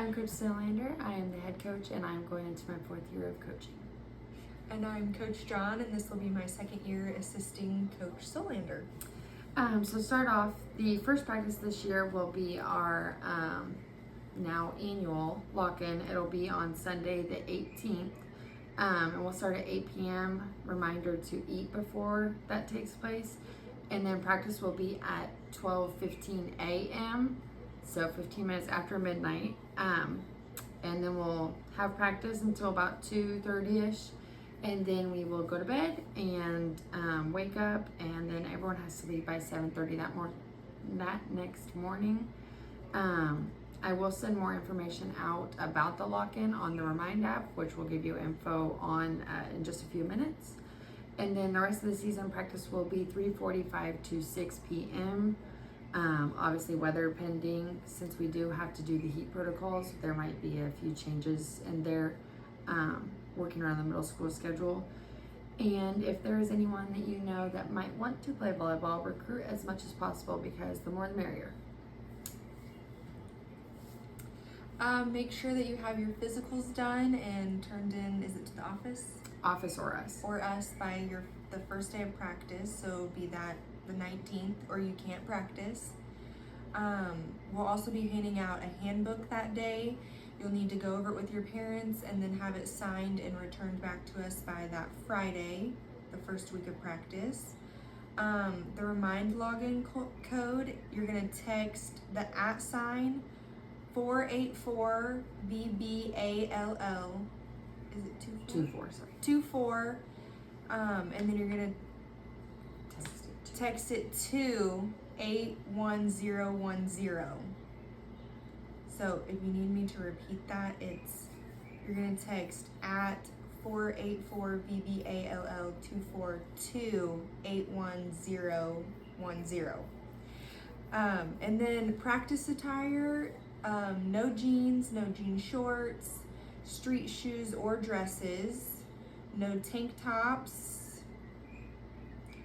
I'm Coach Solander. I am the head coach, and I'm going into my 4th year of coaching. And I'm Coach John, and this will be my 2nd year assisting Coach Solander. So start off, the first practice this year will be our now annual lock-in. It'll be on Sunday the 18th, and we'll start at 8 p.m. Reminder to eat before that takes place, and then practice will be at 12:15 a.m. So 15 minutes after midnight, and then we'll have practice until about 2:30ish, and then we will go to bed and wake up, and then everyone has to leave by 7:30 that next morning. I will send more information out about the lock-in on the Remind app, which will give you info on in just a few minutes. And then the rest of the season practice will be 3:45 to 6 p.m. Obviously weather pending, since we do have to do the heat protocols, there might be a few changes in there, working around the middle school schedule. And if there is anyone that you know that might want to play volleyball, recruit as much as possible, because the more the merrier. Make sure that you have your physicals done and turned in, is it to the office? Office or us. Or us by the first day of practice, so be that the 19th, or you can't practice. We'll also be handing out a handbook that day. You'll need to go over it with your parents and then have it signed and returned back to us by that Friday, the first week of practice. The Remind login code, you're gonna text the @ 484 BBALL. Is it 24? 24, sorry. 24, and then you're gonna text it to 81010. So if you need me to repeat that, you're gonna text at 484 BBALL 242 81010. And then practice attire, no jeans, no jean shorts, street shoes or dresses, no tank tops.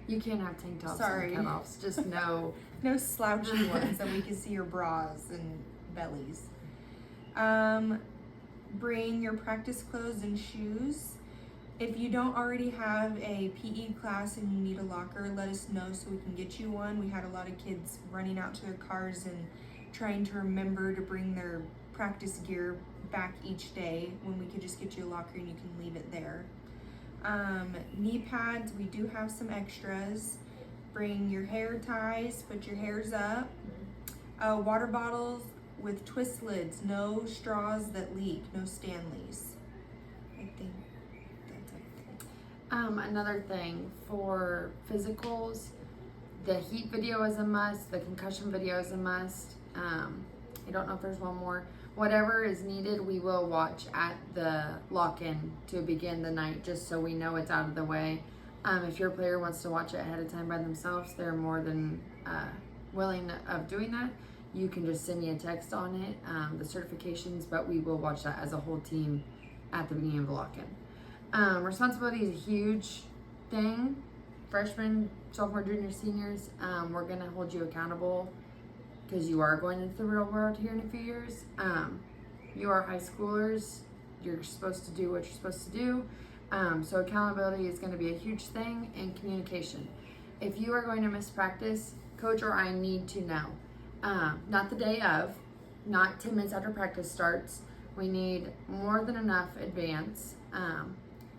You can't have tank tops Sorry. and cutoffs, just no. No slouchy ones that we can see your bras and bellies. Bring your practice clothes and shoes. If you don't already have a PE class and you need a locker, let us know so we can get you one. We had a lot of kids running out to their cars and trying to remember to bring their practice gear back each day, when we could just get you a locker and you can leave it there. Knee pads, we do have some extras. Bring your hair ties, put your hairs up. Water bottles with twist lids, no straws that leak, no Stanleys. I think that's everything. Another thing for physicals, the heat video is a must, the concussion video is a must. I don't know if there's one more. Whatever is needed, we will watch at the lock-in to begin the night, just so we know it's out of the way. If your player wants to watch it ahead of time by themselves, they're more than willing of doing that. You can just send me a text on it, the certifications, but we will watch that as a whole team at the beginning of the lock-in. Responsibility is a huge thing. Freshmen, sophomore, junior, seniors, we're gonna hold you accountable, because you are going into the real world here in a few years. You are high schoolers. You're supposed to do what you're supposed to do. So accountability is going to be a huge thing, and communication. If you are going to miss practice, coach or I need to know. Not the day of, not 10 minutes after practice starts. We need more than enough advance.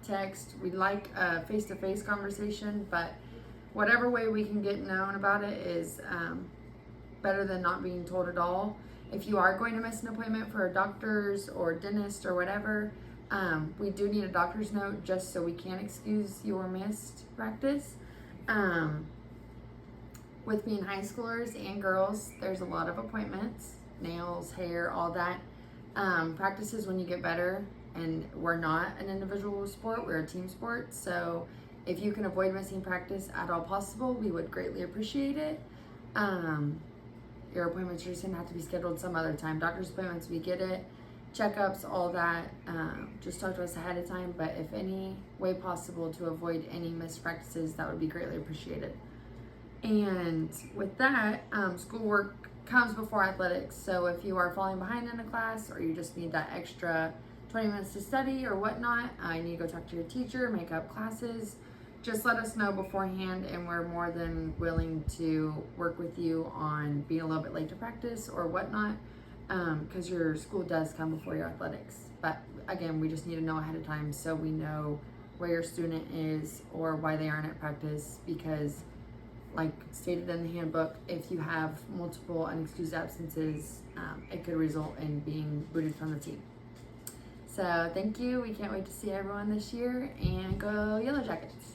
Text, we'd like a face-to-face conversation, but whatever way we can get known about it is better than not being told at all. If you are going to miss an appointment for a doctor's or dentist or whatever, we do need a doctor's note, just so we can excuse your missed practice. With being high schoolers and girls, there's a lot of appointments, nails, hair, all that. Practice is when you get better, and we're not an individual sport, we're a team sport. So if you can avoid missing practice at all possible, we would greatly appreciate it. Your appointments are just gonna have to be scheduled some other time. Doctor's appointments, we get it. Checkups, all that, just talk to us ahead of time. But if any way possible to avoid any missed practices, that would be greatly appreciated. And with that, schoolwork comes before athletics. So if you are falling behind in a class, or you just need that extra 20 minutes to study or whatnot, you need to go talk to your teacher, make up classes. Just let us know beforehand, and we're more than willing to work with you on being a little bit late to practice or whatnot, because your school does come before your athletics. But again, we just need to know ahead of time so we know where your student is or why they aren't at practice, because like stated in the handbook, if you have multiple unexcused absences, it could result in being booted from the team. So thank you. We can't wait to see everyone this year, and go Yellow Jackets.